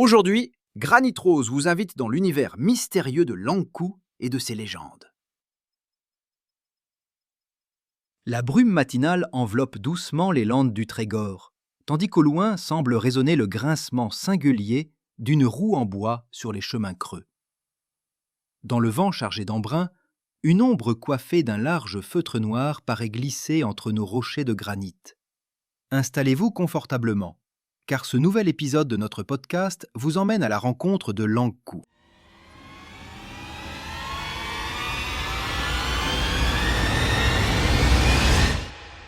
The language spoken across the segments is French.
Aujourd'hui, Granit Rose vous invite dans l'univers mystérieux de l'Ankou et de ses légendes. La brume matinale enveloppe doucement les landes du Trégor, tandis qu'au loin semble résonner le grincement singulier d'une roue en bois sur les chemins creux. Dans le vent chargé d'embrun, une ombre coiffée d'un large feutre noir paraît glisser entre nos rochers de granit. Installez-vous confortablement, car ce nouvel épisode de notre podcast vous emmène à la rencontre de l'Ankou.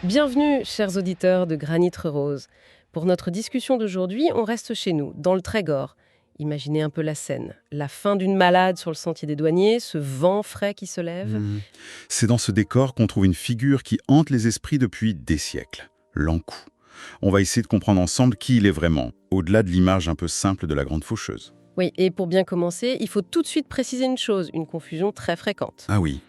Bienvenue, chers auditeurs de Granit Rose. Pour notre discussion d'aujourd'hui, on reste chez nous, dans le Trégor. Imaginez un peu la scène. La fin d'une balade sur le sentier des douaniers, ce vent frais qui se lève. C'est dans ce décor qu'on trouve une figure qui hante les esprits depuis des siècles, l'Ankou. On va essayer de comprendre ensemble qui il est vraiment, au-delà de l'image un peu simple de la grande faucheuse. Oui, et pour bien commencer, il faut tout de suite préciser une chose, une confusion très fréquente. Ah oui.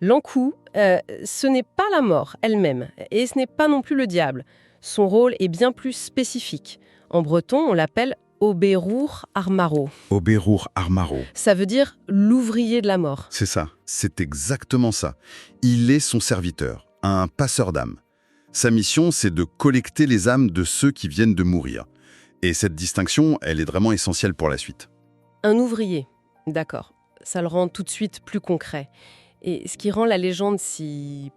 L'Ankou, ce n'est pas la mort elle-même, et ce n'est pas non plus le diable. Son rôle est bien plus spécifique. En breton, on l'appelle Oberur Armaro. Oberur Armaro. Ça veut dire l'ouvrier de la mort. C'est ça, c'est exactement ça. Il est son serviteur, un passeur d'âmes. Sa mission, c'est de collecter les âmes de ceux qui viennent de mourir. Et cette distinction, elle est vraiment essentielle pour la suite. Un ouvrier, d'accord. Ça le rend tout de suite plus concret. Et ce qui rend la légende si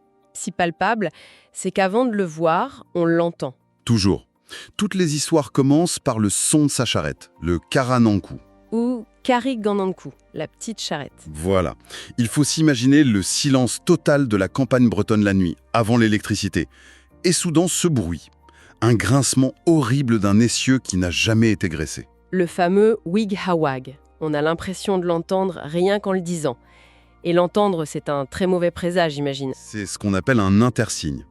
palpable, c'est qu'avant de le voir, on l'entend. Toujours. Toutes les histoires commencent par le son de sa charrette, le Karanankou. Ou Kariganankou, la petite charrette. Voilà. Il faut s'imaginer le silence total de la campagne bretonne la nuit, avant l'électricité. Et soudain, ce bruit. Un grincement horrible d'un essieu qui n'a jamais été graissé. Le fameux Wig-Hawag. On a l'impression de l'entendre rien qu'en le disant. Et l'entendre, c'est un très mauvais présage, j'imagine. C'est ce qu'on appelle un intersigne.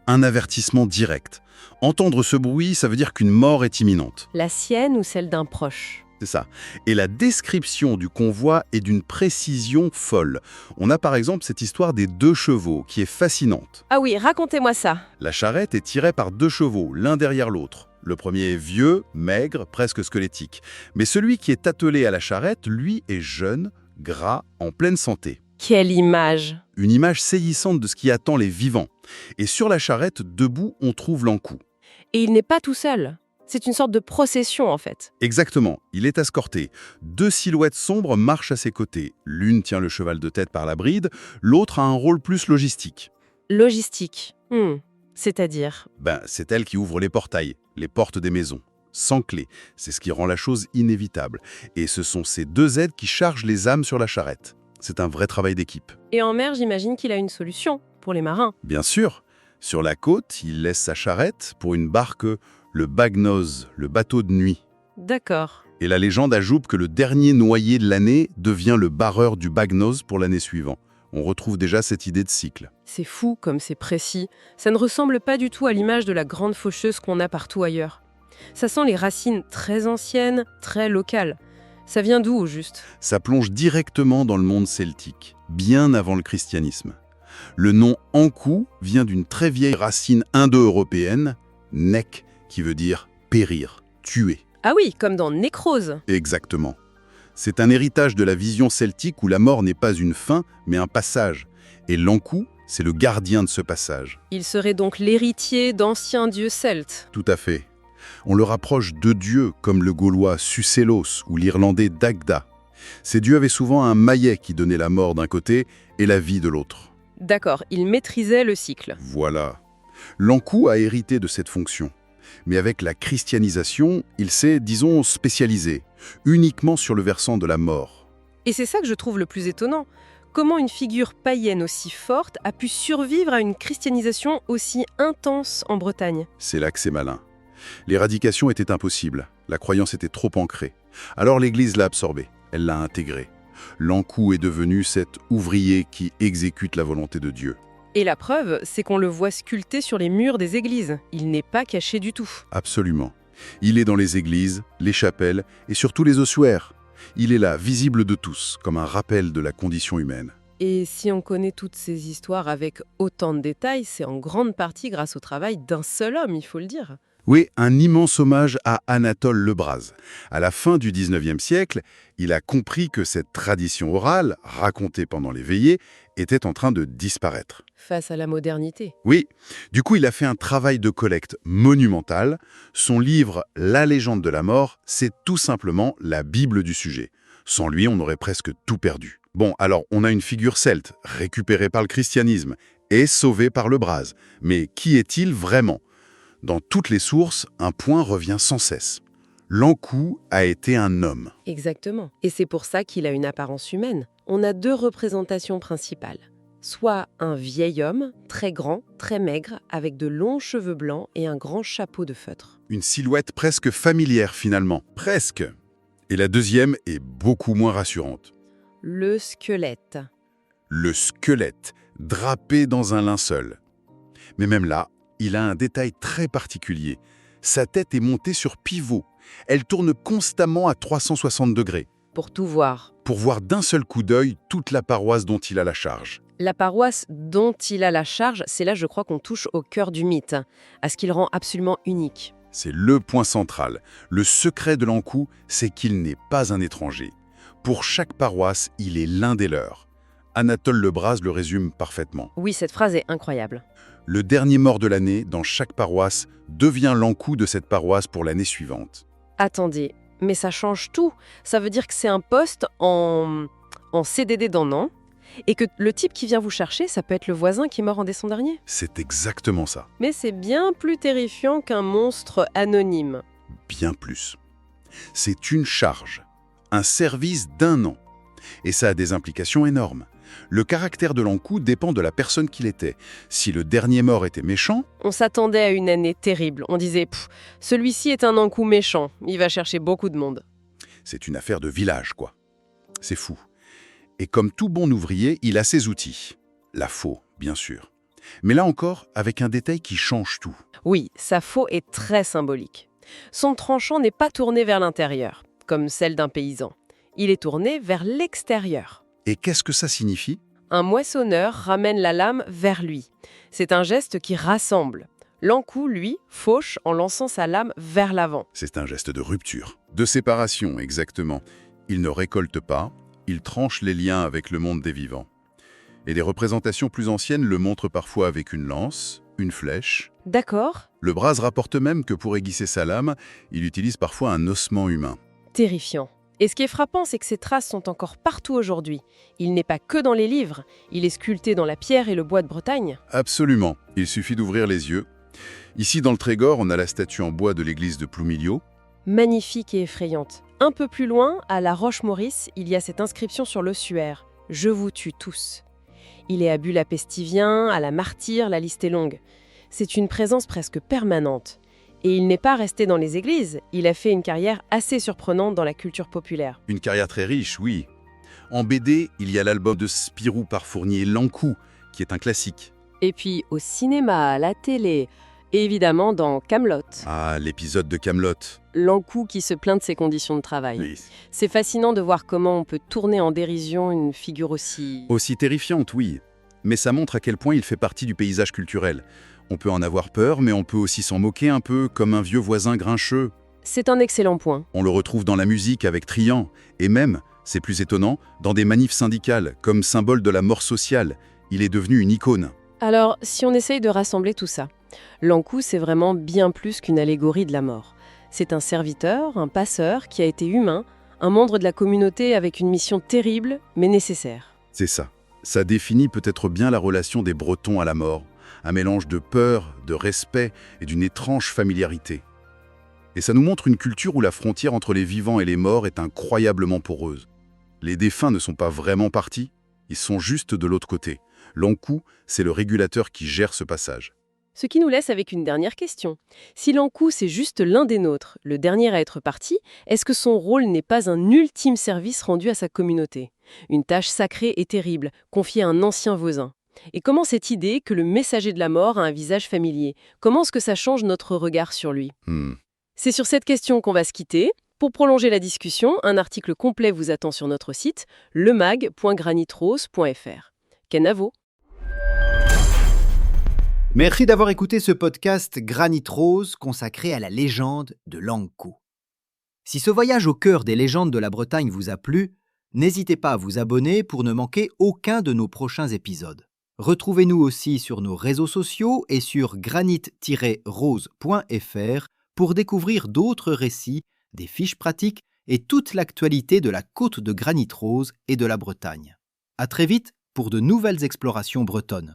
Un avertissement direct. Entendre ce bruit, ça veut dire qu'une mort est imminente. La sienne ou celle d'un proche? C'est ça. Et la description du convoi est d'une précision folle. On a par exemple cette histoire des 2 chevaux, qui est fascinante. Ah oui, racontez-moi ça. La charrette est tirée par 2 chevaux, l'un derrière l'autre. Le premier est vieux, maigre, presque squelettique. Mais celui qui est attelé à la charrette, lui, est jeune, gras, en pleine santé. Quelle image! Une image saisissante de ce qui attend les vivants. Et sur la charrette, debout, on trouve l'Ankou. Et il n'est pas tout seul. C'est une sorte de procession, en fait. Exactement, il est escorté. 2 silhouettes sombres marchent à ses côtés. L'une tient le cheval de tête par la bride, l'autre a un rôle plus logistique. Logistique. C'est-à-dire? C'est elle qui ouvre les portails, les portes des maisons. Sans clé, c'est ce qui rend la chose inévitable. Et ce sont ces 2 aides qui chargent les âmes sur la charrette. C'est un vrai travail d'équipe. Et en mer, j'imagine qu'il a une solution pour les marins. Bien sûr, sur la côte, il laisse sa charrette pour une barque, le Bagnose, le bateau de nuit. D'accord. Et la légende ajoute que le dernier noyé de l'année devient le barreur du Bagnose pour l'année suivante. On retrouve déjà cette idée de cycle. C'est fou comme c'est précis. Ça ne ressemble pas du tout à l'image de la grande faucheuse qu'on a partout ailleurs. Ça sent les racines très anciennes, très locales. Ça vient d'où au juste? Ça plonge directement dans le monde celtique, bien avant le christianisme. Le nom Ankou vient d'une très vieille racine indo-européenne, nek, qui veut dire périr, tuer. Ah oui, comme dans Nécrose. Exactement. C'est un héritage de la vision celtique où la mort n'est pas une fin, mais un passage. Et l'Ankou, c'est le gardien de ce passage. Il serait donc l'héritier d'anciens dieux celtes. Tout à fait. On le rapproche de dieux comme le gaulois Sucellos ou l'irlandais Dagda. Ces dieux avaient souvent un maillet qui donnait la mort d'un côté et la vie de l'autre. D'accord, il maîtrisait le cycle. Voilà. L'Ankou a hérité de cette fonction. Mais avec la christianisation, il s'est, disons, spécialisé, uniquement sur le versant de la mort. Et c'est ça que je trouve le plus étonnant. Comment une figure païenne aussi forte a pu survivre à une christianisation aussi intense en Bretagne? C'est là que c'est malin. L'éradication était impossible, la croyance était trop ancrée. Alors l'Église l'a absorbée, elle l'a intégrée. L'Ankou est devenu cet ouvrier qui exécute la volonté de Dieu. Et la preuve, c'est qu'on le voit sculpté sur les murs des églises. Il n'est pas caché du tout. Absolument. Il est dans les églises, les chapelles et surtout les ossuaires. Il est là, visible de tous, comme un rappel de la condition humaine. Et si on connaît toutes ces histoires avec autant de détails, c'est en grande partie grâce au travail d'un seul homme, il faut le dire. Oui, un immense hommage à Anatole Lebras. À la fin du 19e siècle, il a compris que cette tradition orale, racontée pendant les veillées, était en train de disparaître. Face à la modernité. Oui, du coup, il a fait un travail de collecte monumental. Son livre « La légende de la mort », c'est tout simplement la Bible du sujet. Sans lui, on aurait presque tout perdu. Bon, alors, on a une figure celte, récupérée par le christianisme et sauvée par Lebras. Mais qui est-il vraiment ? Dans toutes les sources, un point revient sans cesse. L'Ankou a été un homme. Exactement. Et c'est pour ça qu'il a une apparence humaine. On a 2 représentations principales. Soit un vieil homme, très grand, très maigre, avec de longs cheveux blancs et un grand chapeau de feutre. Une silhouette presque familière finalement. Presque. Et la deuxième est beaucoup moins rassurante. Le squelette. Le squelette, drapé dans un linceul. Mais même là, il a un détail très particulier. Sa tête est montée sur pivot. Elle tourne constamment à 360 degrés. Pour tout voir. Pour voir d'un seul coup d'œil toute la paroisse dont il a la charge. La paroisse dont il a la charge, c'est là, je crois, qu'on touche au cœur du mythe, à ce qui le rend absolument unique. C'est le point central. Le secret de l'Ankou, c'est qu'il n'est pas un étranger. Pour chaque paroisse, il est l'un des leurs. Anatole Lebras le résume parfaitement. Oui, cette phrase est incroyable. Le dernier mort de l'année, dans chaque paroisse, devient l'Ankou de cette paroisse pour l'année suivante. Attendez, mais ça change tout. Ça veut dire que c'est un poste en CDD d'un an, et que le type qui vient vous chercher, ça peut être le voisin qui est mort en décembre dernier. C'est exactement ça. Mais c'est bien plus terrifiant qu'un monstre anonyme. Bien plus. C'est une charge, un service d'un an. Et ça a des implications énormes. Le caractère de l'Ankou dépend de la personne qu'il était. Si le dernier mort était méchant... On s'attendait à une année terrible. On disait, celui-ci est un Ankou méchant, il va chercher beaucoup de monde. C'est une affaire de village, quoi. C'est fou. Et comme tout bon ouvrier, il a ses outils. La faux, bien sûr. Mais là encore, avec un détail qui change tout. Oui, sa faux est très symbolique. Son tranchant n'est pas tourné vers l'intérieur, comme celle d'un paysan. Il est tourné vers l'extérieur. Et qu'est-ce que ça signifie ? Un moissonneur ramène la lame vers lui. C'est un geste qui rassemble. L'Ankou, lui, fauche en lançant sa lame vers l'avant. C'est un geste de rupture. De séparation, exactement. Il ne récolte pas, il tranche les liens avec le monde des vivants. Et des représentations plus anciennes le montrent parfois avec une lance, une flèche. D'accord. Lebras rapporte même que pour aiguiser sa lame, il utilise parfois un ossement humain. Terrifiant. Et ce qui est frappant, c'est que ces traces sont encore partout aujourd'hui. Il n'est pas que dans les livres, il est sculpté dans la pierre et le bois de Bretagne. Absolument, il suffit d'ouvrir les yeux. Ici, dans le Trégor, on a la statue en bois de l'église de Ploumilio. Magnifique et effrayante. Un peu plus loin, à la Roche-Maurice, il y a cette inscription sur l'ossuaire. « Je vous tue tous ». Il est à Bulla Pestivien, à la Martyre, la liste est longue. C'est une présence presque permanente. Et il n'est pas resté dans les églises, il a fait une carrière assez surprenante dans la culture populaire. Une carrière très riche, oui. En BD, il y a l'album de Spirou par Fournier, L'Ankou, qui est un classique. Et puis au cinéma, à la télé, et évidemment dans Kaamelott. Ah, l'épisode de Kaamelott. L'Ankou qui se plaint de ses conditions de travail. Oui. C'est fascinant de voir comment on peut tourner en dérision une figure aussi... Aussi terrifiante, oui. Mais ça montre à quel point il fait partie du paysage culturel. On peut en avoir peur, mais on peut aussi s'en moquer un peu, comme un vieux voisin grincheux. C'est un excellent point. On le retrouve dans la musique avec Trian, et même, c'est plus étonnant, dans des manifs syndicales, comme symbole de la mort sociale. Il est devenu une icône. Alors, si on essaye de rassembler tout ça, l'Ankou, c'est vraiment bien plus qu'une allégorie de la mort. C'est un serviteur, un passeur qui a été humain, un membre de la communauté avec une mission terrible, mais nécessaire. C'est ça. Ça définit peut-être bien la relation des Bretons à la mort. Un mélange de peur, de respect et d'une étrange familiarité. Et ça nous montre une culture où la frontière entre les vivants et les morts est incroyablement poreuse. Les défunts ne sont pas vraiment partis, ils sont juste de l'autre côté. L'Ankou, c'est le régulateur qui gère ce passage. Ce qui nous laisse avec une dernière question. Si l'Ankou, c'est juste l'un des nôtres, le dernier à être parti, est-ce que son rôle n'est pas un ultime service rendu à sa communauté ? Une tâche sacrée et terrible, confiée à un ancien voisin. Et comment cette idée que le messager de la mort a un visage familier, comment est-ce que ça change notre regard sur lui ? C'est sur cette question qu'on va se quitter. Pour prolonger la discussion, un article complet vous attend sur notre site, lemag.granitrose.fr. Ken à vous. Merci d'avoir écouté ce podcast Granit Rose consacré à la légende de l'Ankou. Si ce voyage au cœur des légendes de la Bretagne vous a plu, n'hésitez pas à vous abonner pour ne manquer aucun de nos prochains épisodes. Retrouvez-nous aussi sur nos réseaux sociaux et sur granit-rose.fr pour découvrir d'autres récits, des fiches pratiques et toute l'actualité de la côte de Granit Rose et de la Bretagne. À très vite pour de nouvelles explorations bretonnes.